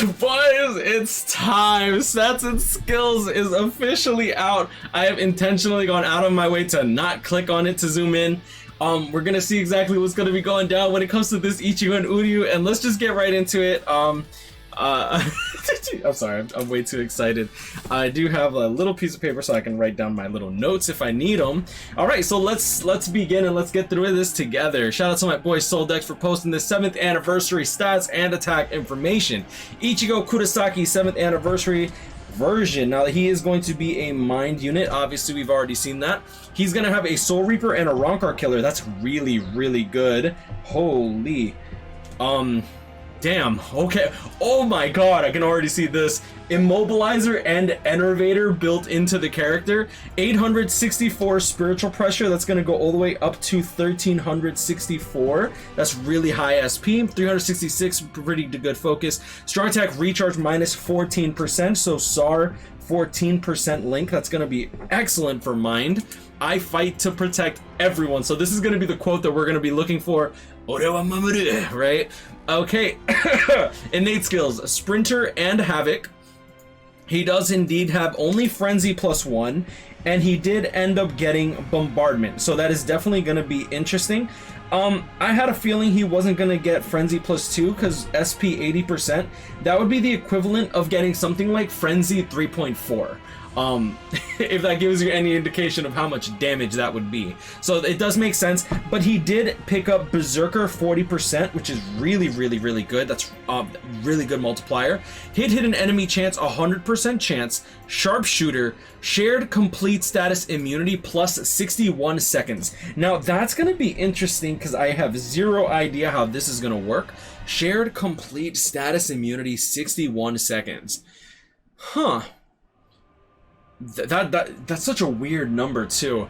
Boys, it's time. Stats and Skills is officially out. I have intentionally gone out of my way to not click on it to zoom in. We're gonna see exactly what's gonna be going down when it comes to this Ichigo and Uryu, and let's just get right into it. I'm sorry, I'm way too excited. I do have a little piece of paper so I can write down my little notes if I need them. Alright, so let's begin and let's get through this together. Shout out to my boy Soldex for posting the 7th anniversary stats and attack information. Ichigo Kurosaki 7th anniversary version. Now he is going to be a mind unit. Obviously we've already seen that. He's gonna have a Soul Reaper and a Rancor Killer. That's really, really good. Holy. Damn, okay. Oh my god, I can already see this. Immobilizer and Enervator built into the character. 864 spiritual pressure. That's going to go all the way up to 1364. That's really high SP. 366, pretty good focus. Strong attack recharge minus 14%. So SAR 14% link. That's going to be excellent for mind. I fight to protect everyone. So this is going to be the quote that we're going to be looking for. Ore wa mamoru, right? Okay. Innate skills, Sprinter and Havoc. He does indeed have only Frenzy +1, and he did end up getting Bombardment, so that is definitely going to be interesting. I had a feeling he wasn't going to get Frenzy +2 because SP 80%. That would be the equivalent of getting something like Frenzy 3.4. If that gives you any indication of how much damage that would be. So it does make sense, but he did pick up Berserker 40%, which is really, really, really good. That's really good multiplier. Hit an enemy chance, 100% chance. Sharpshooter, shared complete status immunity plus 61 seconds. Now that's going to be interesting because I have zero idea how this is going to work. Shared complete status immunity, 61 seconds. Huh. That's such a weird number too.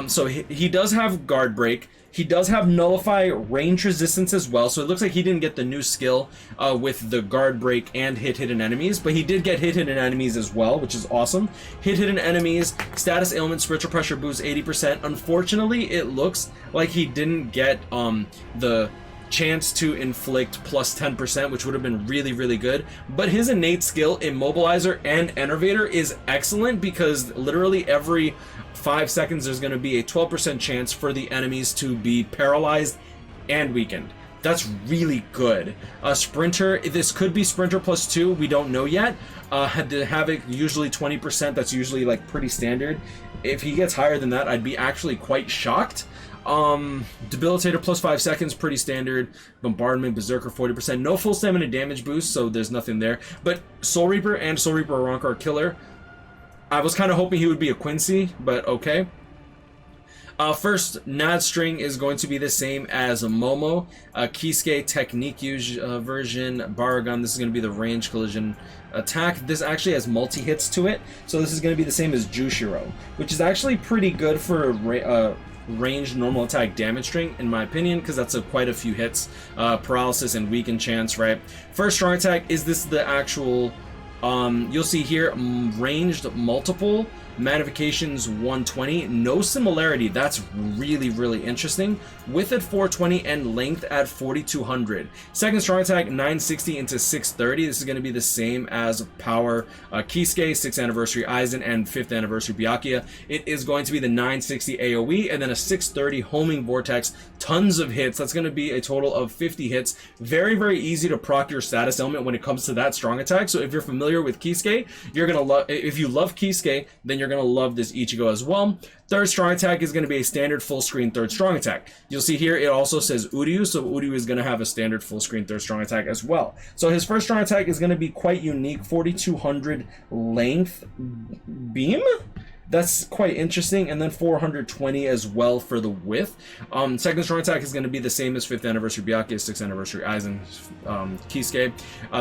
So he does have guard break. He does have nullify range resistance as well. So it looks like he didn't get the new skill with the guard break and hidden enemies, but he did get hidden enemies as well, which is awesome. Hidden enemies, status ailment, spiritual pressure boost 80%. Unfortunately, it looks like he didn't get the chance to inflict plus 10%, which would have been really, really good. But his innate skill, Immobilizer and Enervator, is excellent because literally every 5 seconds there's going to be a 12% chance for the enemies to be paralyzed and weakened. That's really good. Sprinter, this could be Sprinter +2, we don't know yet. Had to have it usually 20%, that's usually like pretty standard. If he gets higher than that, I'd be actually quite shocked. Debilitator +5 seconds, pretty standard. Bombardment, Berserker 40%. No full stamina damage boost, so there's nothing there. But Soul Reaper and Soul Reaper Rancor Killer. I was kind of hoping he would be a Quincy, but okay. First, Nad string is going to be the same as a Momo. Kisuke Technique version. Baragon, this is going to be the range collision attack. This actually has multi-hits to it, so this is going to be the same as Jushiro, which is actually pretty good for range normal attack damage string in my opinion, because that's quite a few hits. Paralysis and weaken chance, right? First strong attack, is this the actual you'll see here ranged multiple magnifications 120, no similarity. That's really, really interesting. Width at 420 and length at 4200. Second strong attack 960 into 630. This is going to be the same as power Kisuke, 6th anniversary Aizen, and 5th anniversary Byakuya. It is going to be the 960 AoE and then a 630 homing vortex. Tons of hits. That's going to be a total of 50 hits. Very, very easy to proc your status element when it comes to that strong attack. So if you're familiar with Kisuke, you're gonna love. If you love Kisuke, then you're gonna love this Ichigo as well. Third strong attack is going to be a standard full screen third strong attack. You'll see here it also says Uryu, so Uryu is going to have a standard full screen third strong attack as well. So his first strong attack is going to be quite unique, 4200 length beam. That's quite interesting, and then 420 as well for the width. Second strong attack is going to be the same as 5th anniversary Byakuya, 6th anniversary Aizen, Kisuke.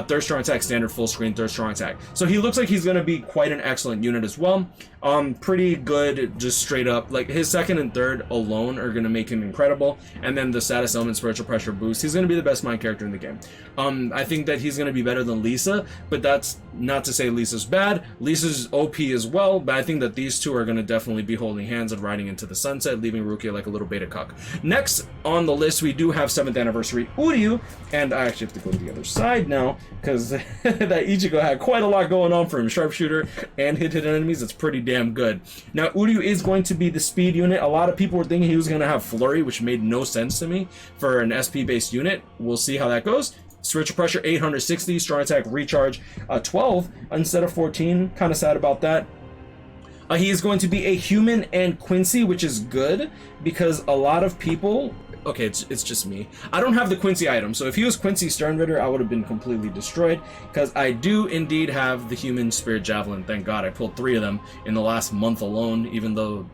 Third strong attack, standard full screen, third strong attack. So he looks like he's going to be quite an excellent unit as well. Pretty good, just straight up. Like his second and third alone are going to make him incredible, and then the status element, spiritual pressure boost. He's going to be the best mind character in the game. I think that he's going to be better than Lisa, but that's not to say Lisa's bad. Lisa's OP as well, but I think that these these two are going to definitely be holding hands and riding into the sunset, leaving Rukia like a little beta cuck. Next on the list, we do have 7th anniversary Uryu, and I actually have to go to the other side now, because that Ichigo had quite a lot going on for him. Sharpshooter and hit enemies, that's pretty damn good. Now, Uryu is going to be the speed unit. A lot of people were thinking he was going to have Flurry, which made no sense to me for an SP-based unit. We'll see how that goes. Spiritual Pressure 860, Strong Attack Recharge 12 instead of 14. Kind of sad about that. He is going to be a human and Quincy, which is good because a lot of people... Okay, it's just me. I don't have the Quincy item, so if he was Quincy Sternritter, I would have been completely destroyed, because I do indeed have the human Spirit Javelin. Thank God, I pulled 3 of them in the last month alone, even though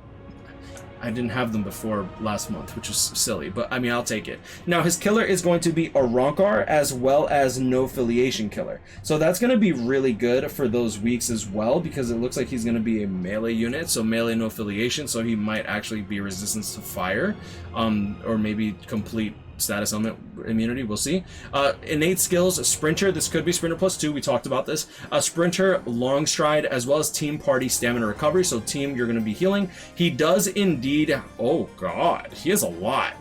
I didn't have them before last month, which is silly, but I mean, I'll take it. Now, his killer is going to be a Ronkar as well as no affiliation killer. So that's going to be really good for those weeks as well, because it looks like he's going to be a melee unit, so melee no affiliation, so he might actually be resistance to fire, or maybe complete status element immunity, we'll see. Innate skills, Sprinter, this could be Sprinter +2, we talked about this. Sprinter, Long Stride, as well as Team Party Stamina Recovery, so team, you're going to be healing. He does indeed, oh god, he has a lot.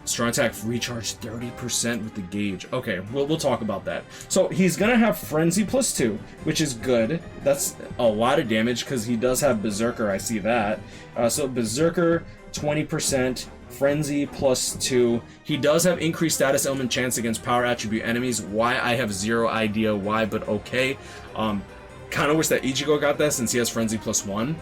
Strong Attack Recharge 30% with the gauge. Okay, we'll talk about that. So he's going to have Frenzy +2, which is good. That's a lot of damage because he does have Berserker, I see that. So Berserker, 20%. Frenzy +2. He does have increased status element chance against power attribute enemies. Why? I have zero idea why, but okay. Kind of wish that Ichigo got that since he has Frenzy +1.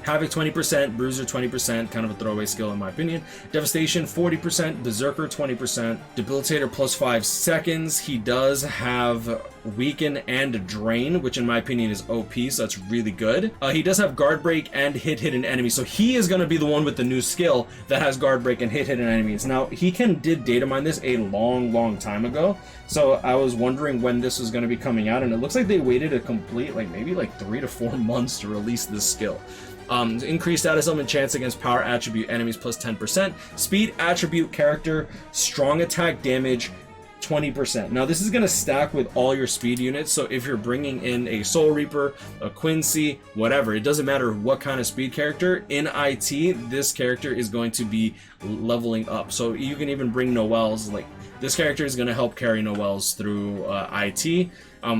Havoc 20%, Bruiser 20%, kind of a throwaway skill in my opinion. Devastation 40%, Berserker 20%, Debilitator +5 seconds. He does have Weaken and Drain, which in my opinion is OP, so that's really good. He does have Guard Break and hit hidden enemies, so he is going to be the one with the new skill that has Guard Break and hit hidden enemies. Now, he did data mine this a long time ago, so I was wondering when this was going to be coming out, and it looks like they waited a complete, maybe 3 to 4 months to release this skill. Increased status element chance against power attribute enemies +10%. Speed attribute character, strong attack damage 20%. Now this is going to stack with all your speed units, so if you're bringing in a Soul Reaper, a Quincy, whatever, it doesn't matter what kind of speed character, in IT, this character is going to be leveling up. So you can even bring Noel's, this character is going to help carry Noel's through IT,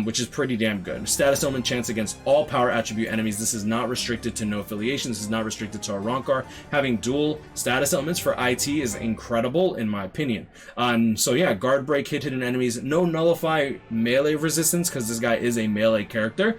which is pretty damn good. Status element chance against all power attribute enemies. This is not restricted to no affiliation. This is not restricted to a Ronkar. Having dual status elements for IT is incredible, in my opinion. So yeah, Guard Break, hit hidden enemies. No nullify melee resistance, because this guy is a melee character.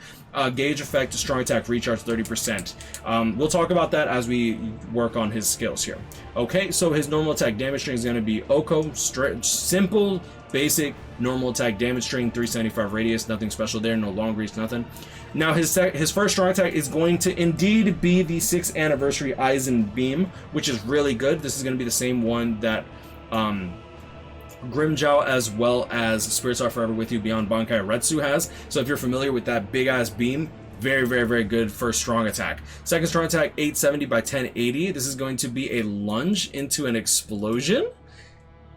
Gauge effect, strong attack recharge 30%. We'll talk about that as we work on his skills here. Okay, so his normal attack damage string is going to be Oko, simple, basic, normal attack damage string, 375 radius, nothing special there, no long reach, nothing. Now his first strong attack is going to indeed be the 6th anniversary Eisen Beam, which is really good. This is going to be the same one that Grimjow as well as Spirits Are Forever With You Beyond Bankai Retsu has. So if you're familiar with that big ass beam, very good first strong attack. Second strong attack, 870 by 1080. This is going to be a lunge into an explosion.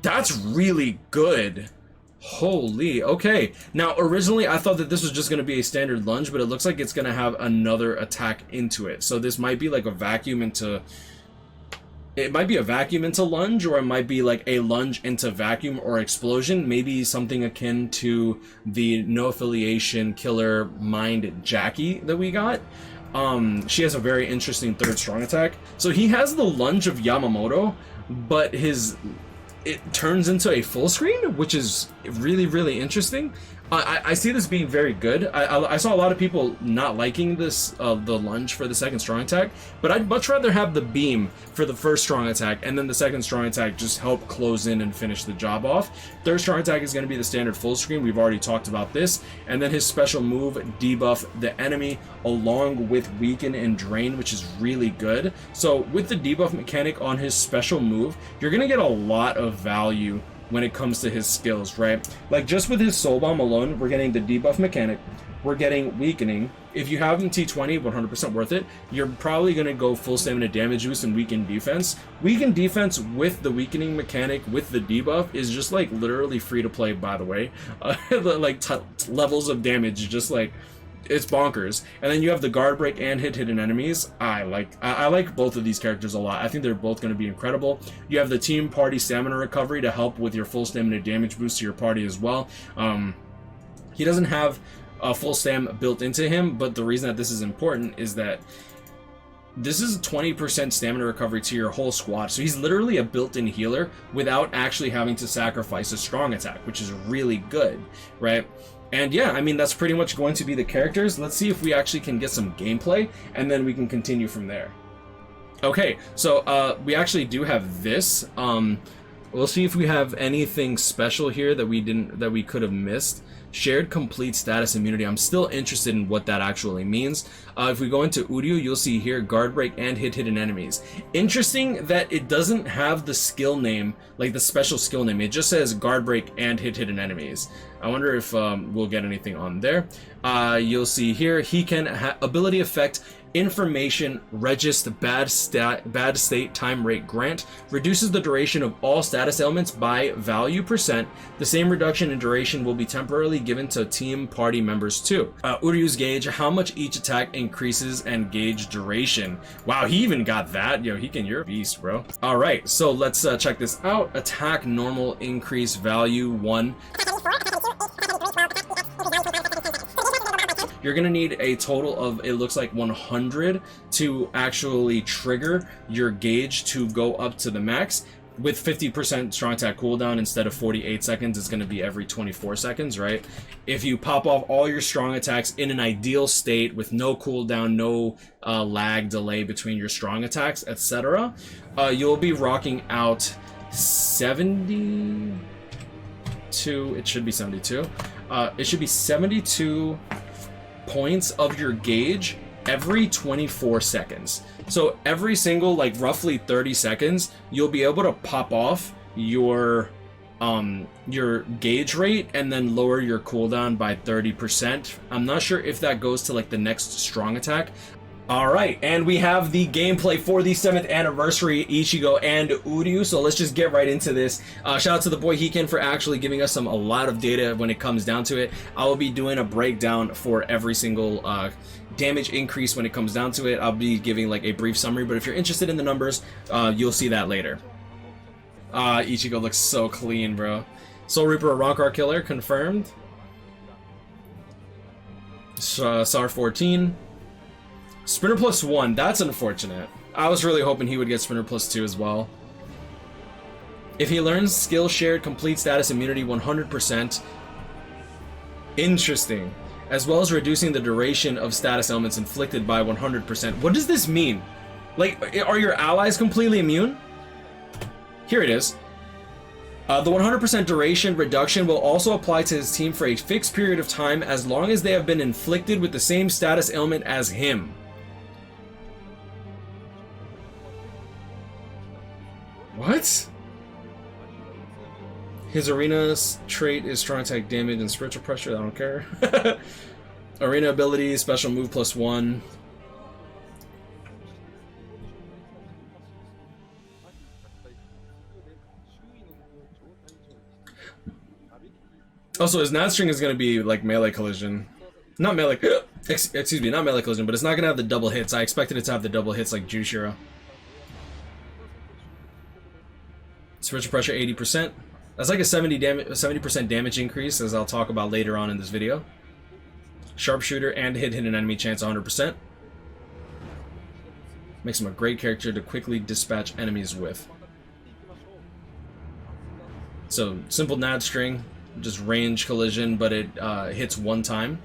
That's really good. Holy, okay. Now, originally I thought that this was just going to be a standard lunge, but it looks like it's going to have another attack into it. So this might be like a vacuum into... It might be a vacuum into lunge, or it might be like a lunge into vacuum or explosion. Maybe something akin to the no affiliation killer Mind Jackie that we got. She has a very interesting third strong attack. So he has the lunge of Yamamoto, but it turns into a full screen, which is really interesting. I see this being very good. I saw a lot of people not liking this, the lunge for the second strong attack, but I'd much rather have the beam for the first strong attack, and then the second strong attack just help close in and finish the job off. Third strong attack is going to be the standard full screen. We've already talked about this. And then his special move, debuff the enemy, along with weaken and drain, which is really good. So with the debuff mechanic on his special move, you're going to get a lot of value when it comes to his skills, right? Like just with his Soul Bomb alone, we're getting the debuff mechanic, we're getting weakening. If you have him T20, 100% worth it. You're probably going to go full stamina damage boost and weaken defense. Weaken defense with the weakening mechanic with the debuff is just literally free to play, by the way. Levels of damage, just It's bonkers. And then you have the guard break and hidden enemies. I like both of these characters a lot. I think they're both going to be incredible. You have the team party stamina recovery to help with your full stamina damage boost to your party as well. He doesn't have a full stam built into him, but the reason that this is important is that this is 20% stamina recovery to your whole squad. So he's literally a built-in healer without actually having to sacrifice a strong attack, which is really good, right? And yeah, I mean, that's pretty much going to be the characters. Let's see if we actually can get some gameplay, and then we can continue from there. Okay, so we actually do have this. We'll see if we have anything special here that we could have missed. Shared complete status immunity. I'm still interested in what that actually means. If we go into Uryu, you'll see here guard break and hidden enemies. Interesting that it doesn't have the skill name, like the special skill name. It just says guard break and hidden enemies. I wonder if we'll get anything on there. You'll see here he can ability effect information regist bad state time rate grant, reduces the duration of all status elements by value %. The same reduction in duration will be temporarily given to team party members too. Uryu's gauge, how much each attack increases and gauge duration. Wow, he even got that. Yo, you're a beast, bro. All right, so let's check this out. Attack normal increase value 1. You're gonna need a total of, it looks like 100 to actually trigger your gauge to go up to the max. With 50% strong attack cooldown, instead of 48 seconds, it's gonna be every 24 seconds, right? If you pop off all your strong attacks in an ideal state with no cooldown, no lag delay between your strong attacks, etc., you'll be rocking out 72. It should be 72. It should be 72 points of your gauge every 24 seconds. So every single, like, roughly 30 seconds, you'll be able to pop off your gauge rate and then lower your cooldown by 30%. I'm not sure if that goes to like the next strong attack. Alright, and we have the gameplay for the 7th anniversary Ichigo and Uryu, so let's just get right into this. Shout out to the boy Hiken for actually giving us a lot of data when it comes down to it. I will be doing a breakdown for every single damage increase when it comes down to it. I'll be giving like a brief summary, but if you're interested in the numbers, you'll see that later. Ichigo looks so clean, bro. Soul Reaper, a Rancor killer, confirmed. SAR 14. Sprinter +1, that's unfortunate. I was really hoping he would get Sprinter +2 as well. If he learns skill shared complete status immunity 100%. Interesting. As well as reducing the duration of status elements inflicted by 100%. What does this mean? Like, are your allies completely immune? Here it is. The 100% duration reduction will also apply to his team for a fixed period of time as long as they have been inflicted with the same status element as him. What? His arena's trait is strong attack damage and spiritual pressure. I don't care. Arena ability, special move +1. Also, his Nad string is going to be like melee collision. Not melee, excuse me, not melee collision, but it's not going to have the double hits. I expected it to have the double hits like Jushiro. Spiritual pressure 80%. That's like a 70% damage increase, as I'll talk about later on in this video. Sharpshooter and hidden enemy chance 100%. Makes him a great character to quickly dispatch enemies with. So, simple Nad string, just range collision, but it hits one time.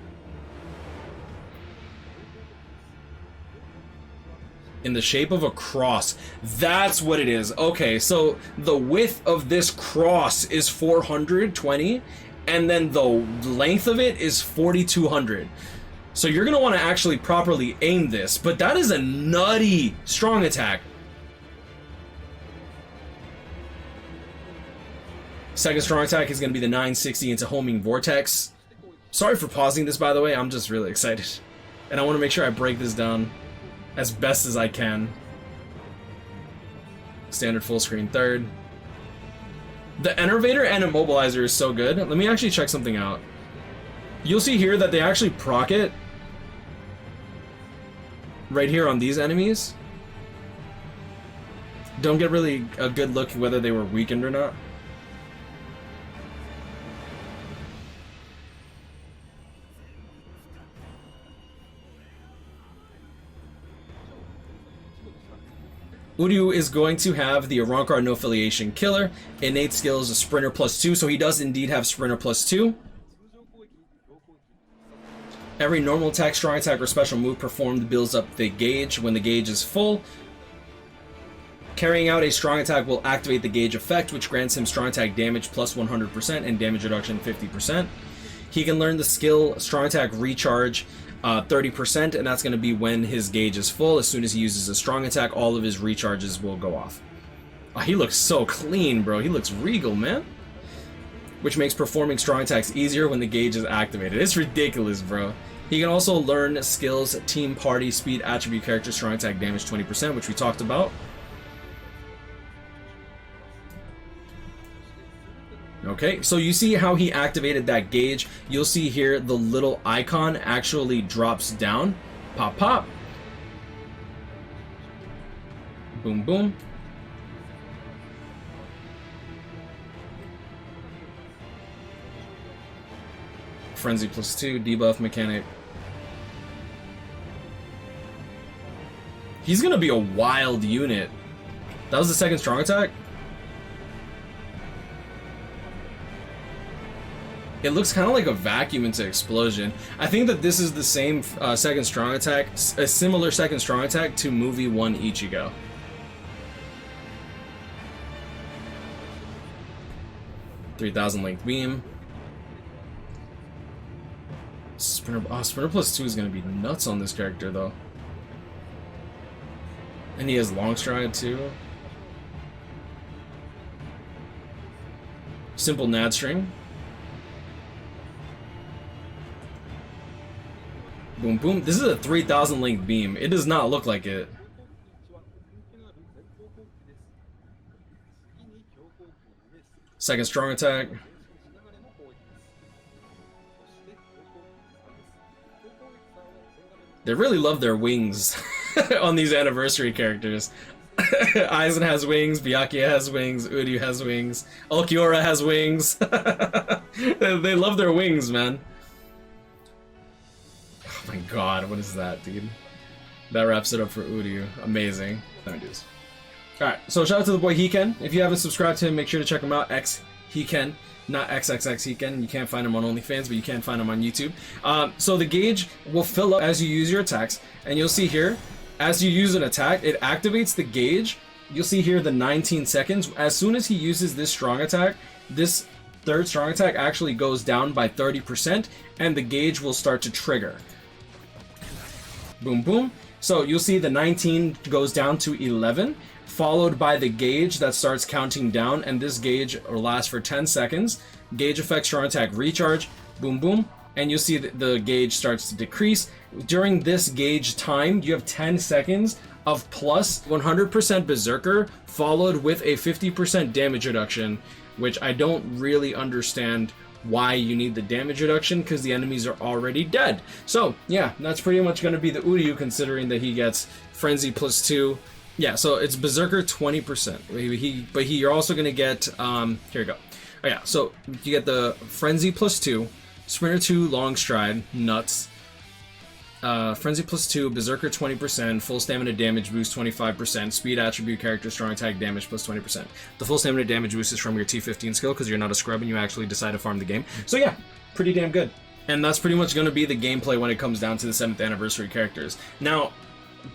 In the shape of a cross. That's what it is. Okay, so the width of this cross is 420, and then the length of it is 4200. So you're gonna want to actually properly aim this, but that is a nutty strong attack. Second strong attack is gonna be the 960 into homing vortex. Sorry for pausing this, by the way. I'm just really excited, and I want to make sure I break this down as best as I can. Standard full screen third. The Enervator and Immobilizer is so good. Let me actually check something out. You'll see here that they actually proc it right here on these enemies. Don't get really a good look whether they were weakened or not. Uryu is going to have the Arrancar No Affiliation Killer, innate skills, a Sprinter +2, so he does indeed have Sprinter +2. Every normal attack, strong attack, or special move performed builds up the gauge when the gauge is full. Carrying out a strong attack will activate the gauge effect, which grants him strong attack damage plus 100% and damage reduction 50%. He can learn the skill strong attack recharge 30%, and that's going to be when his gauge is full. As soon as he uses a strong attack, all of his recharges will go off. Oh, he looks so clean, bro. He looks regal, man. Which makes performing strong attacks easier when the gauge is activated. It's ridiculous, bro. He can also learn skills, team, party, speed, attribute, character, strong attack, damage 20%, which we talked about. Okay, so you see how he activated that gauge. You'll see here the little icon actually drops down. Pop, pop. Boom, boom. Frenzy +2, debuff mechanic. He's gonna be a wild unit. That was the second strong attack? It looks kind of like a vacuum into explosion. I think that this is the same second strong attack, a similar second strong attack to movie 1 Ichigo. $3,000 length beam. Sprinter +2 is going to be nuts on this character though. And he has long stride too. Simple nad string. Boom, boom. This is a 3,000 length beam. It does not look like it. Second strong attack. They really love their wings on these anniversary characters. Aizen has wings, Byakuya has wings, Uryu has wings, Ulquiorra has wings. They love their wings, man. Oh my god, what is that, dude? That wraps it up for Uryu. Amazing. There it is. Alright, so shout out to the boy Hiken. If you haven't subscribed to him, make sure to check him out. xXHiken, not xXHiken. You can't find him on OnlyFans, but you can find him on YouTube. So the gauge will fill up as you use your attacks, and you'll see here, as you use an attack, it activates the gauge. You'll see here the 19 seconds. As soon as he uses this strong attack, this third strong attack actually goes down by 30%, and the gauge will start to trigger. Boom, boom. So you'll see the 19 goes down to 11, followed by the gauge that starts counting down, and this gauge will last for 10 seconds. Gauge effect, strong attack, recharge, boom, boom, and you'll see that the gauge starts to decrease. During this gauge time, you have 10 seconds of plus 100% Berserker, followed with a 50% damage reduction, which I don't really understand why you need the damage reduction, because the enemies are already dead. So yeah, that's pretty much going to be the Uryu, considering that he gets Frenzy +2. Yeah, so it's Berserker 20%. But you're also going to get here we go. Oh yeah, so you get the Frenzy +2, Sprinter 2, long stride, nuts. Frenzy +2, Berserker 20%, full stamina damage boost 25%, speed attribute, character, strong attack damage plus 20%. The full stamina damage boost is from your T15 skill, because you're not a scrub and you actually decide to farm the game. So yeah, pretty damn good. And that's pretty much going to be the gameplay when it comes down to the 7th anniversary characters. Now,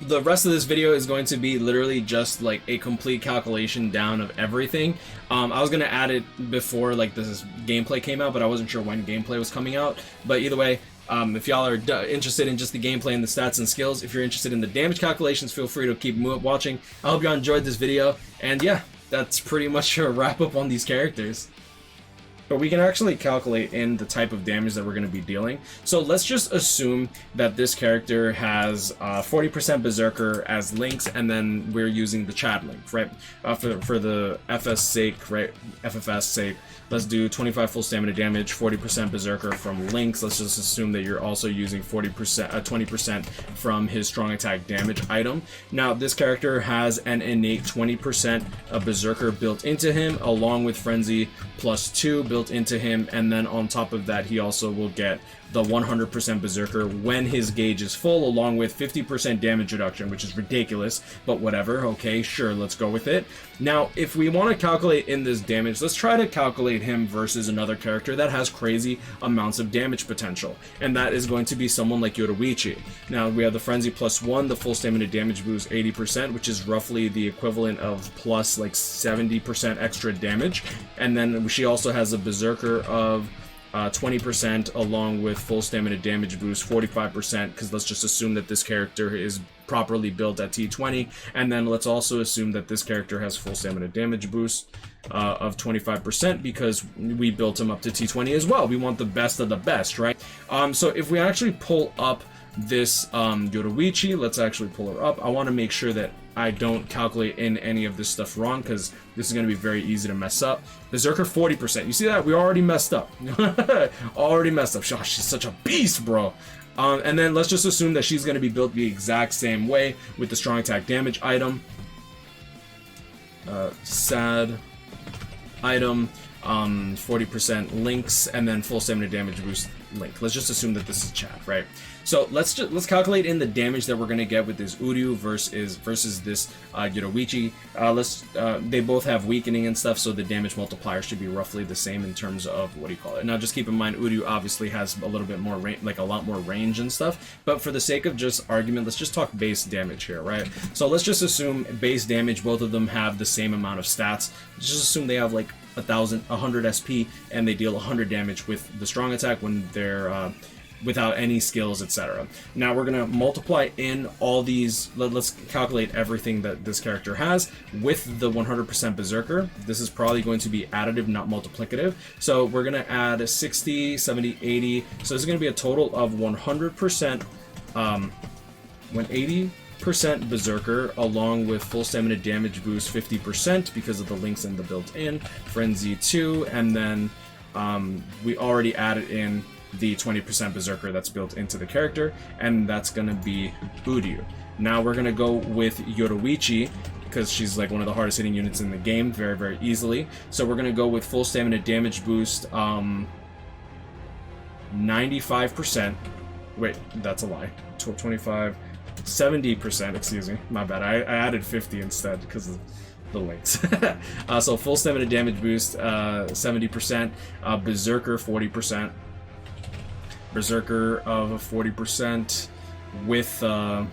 the rest of this video is going to be literally just like a complete calculation down of everything. I was going to add it before like this gameplay came out, but I wasn't sure when gameplay was coming out. But either way, if y'all are interested in just the gameplay and the stats and skills, if you're interested in the damage calculations, feel free to keep watching. I hope y'all enjoyed this video, and yeah, that's pretty much a wrap up on these characters. but we can actually calculate in the type of damage that we're going to be dealing. So let's just assume that this character has 40% Berserker as links, and then we're using the Chad link, right? For the FS sake, right? FFS sake, let's do 25 full stamina damage, 40% Berserker from links. Let's just assume that you're also using 20% from his strong attack damage item. Now, this character has an innate 20% of Berserker built into him, along with Frenzy +2 built into him, and then on top of that, he also will get the 100% Berserker when his gauge is full, along with 50% damage reduction, which is ridiculous, but whatever. Okay, sure, let's go with it. Now, if we want to calculate in this damage, let's try to calculate him versus another character that has crazy amounts of damage potential, and that is going to be someone like Yoruichi. Now, we have the Frenzy +1, the full stamina damage boost 80%, which is roughly the equivalent of plus like 70% extra damage, and then she also has a Berserker of 20% along with full stamina damage boost 45%, because let's just assume that this character is properly built at T20, and then let's also assume that this character has full stamina damage boost of 25% because we built him up to T20 as well. We want the best of the best, right? So if we actually pull up this Yoruichi, let's actually pull her up. I want to make sure that I don't calculate in any of this stuff wrong, because this is going to be very easy to mess up. Berserker 40%. You see that? We already messed up. Already messed up. Gosh, she's such a beast, bro. And then let's just assume that she's going to be built the exact same way with the strong attack damage item. Sad item. 40% links, and then full stamina damage boost link. Let's just assume that this is Chad, right? So let's calculate in the damage that we're gonna get with this Uryu versus this Yoruichi. They both have weakening and stuff, so the damage multiplier should be roughly the same in terms of what do you call it. Now, just keep in mind, Uryu obviously has a little bit more range, like a lot more range and stuff. But for the sake of just argument, let's just talk base damage here, right? So let's just assume base damage, both of them have the same amount of stats. Just assume they have like 100 SP, and they deal 100 damage with the strong attack when they're without any skills, etc. Now we're gonna multiply in all these. Let's calculate everything that this character has with the 100% Berserker. This is probably going to be additive, not multiplicative. So we're gonna add 60, 70, 80. So this is gonna be a total of 100%, 180% Berserker, along with full stamina damage boost 50% because of the links in the built-in, Frenzy 2, and then we already added in the 20% Berserker that's built into the character, and that's gonna be Uryu. Now we're gonna go with Yoruichi, because she's like one of the hardest hitting units in the game, very, very easily. So we're gonna go with full stamina damage boost 95%. Wait, that's a lie. 25, 70%, excuse me, my bad. I added 50 instead because of the links. So full stamina damage boost 70%, Berserker 40%. Berserker of 40% with the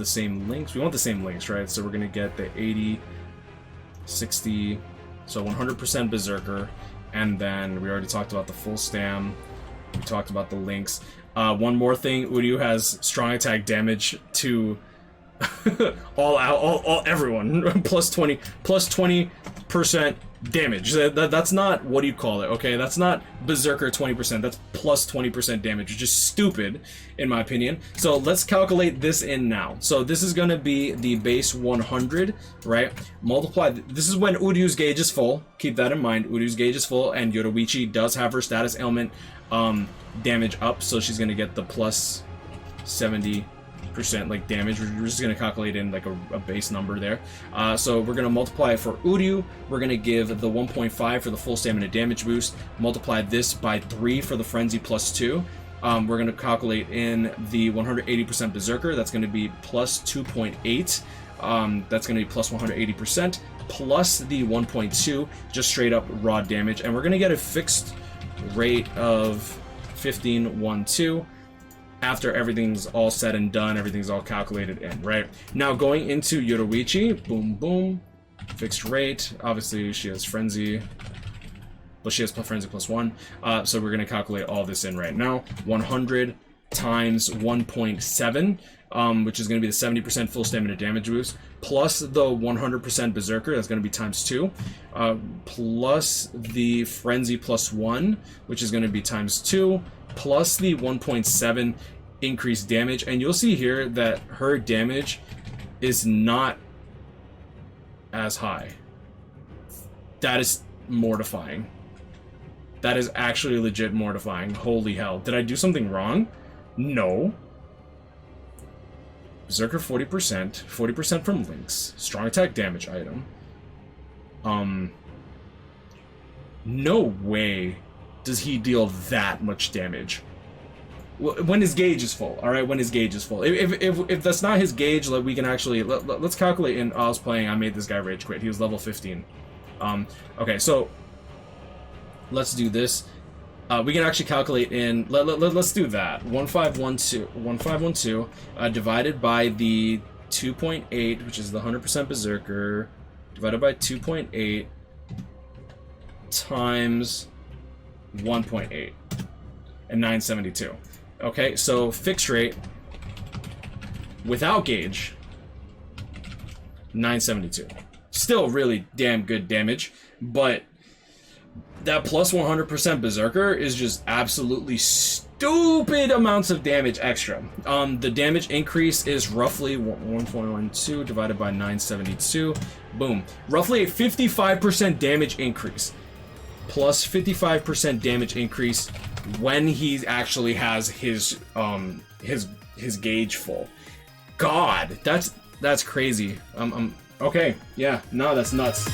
same links. We want the same links, right? So we're gonna get the 80, 60, so 100% Berserker, and then we already talked about the full stam. We talked about the links. One more thing, Uryu has strong attack damage to everyone. plus 20% damage. That's not, what do you call it, okay? That's not Berserker 20%, that's plus 20% damage, which is stupid, in my opinion. So let's calculate this in now. So this is gonna be the base 100, right? Multiply, this is when Uryu's gauge is full. Keep that in mind, Uryu's gauge is full, and Yoruichi does have her status ailment damage up, so she's gonna get the plus 70% like damage. We're just gonna calculate in like a base number there. So we're gonna multiply it for Uryu. We're gonna give the 1.5 for the full stamina damage boost. Multiply this by 3 for the frenzy +2. We're gonna calculate in the 180% Berserker. That's gonna be plus 2.8. That's gonna be plus 180%, plus the 1.2, just straight up raw damage, and we're gonna get a fixed rate of 15.12. After everything's all said and done, everything's all calculated in, right? Now going into Yoruichi, boom, boom, fixed rate. Obviously she has Frenzy, but she has Frenzy +1. So we're gonna calculate all this in right now. 100 times 1.7, which is going to be the 70% full stamina damage boost, plus the 100% Berserker, that's going to be times 2, plus the Frenzy plus 1, which is going to be times 2, plus the 1.7 increased damage. And you'll see here that her damage is not as high. That is mortifying. That is actually legit mortifying. Holy hell. Did I do something wrong? No. Berserker 40%. 40% from Lynx. Strong attack damage item. No way does he deal that much damage. When his gauge is full, alright? When his gauge is full. If that's not his gauge, like, we can actually... Let's calculate in... I was playing, I made this guy rage quit. He was level 15. Okay, so... Let's do this. We can actually calculate in... Let's do that. 1512 divided by the 2.8, which is the 100% Berserker, divided by 2.8 times 1.8 and 972. Okay, so fixed rate without gauge, 972. Still really damn good damage, but that plus 100% Berserker is just absolutely stupid amounts of damage extra. The damage increase is roughly 1.12 divided by 972. Boom. Roughly a 55% damage increase. Plus 55% damage increase when he actually has his gauge full. God, that's crazy. Okay, yeah, no, that's nuts.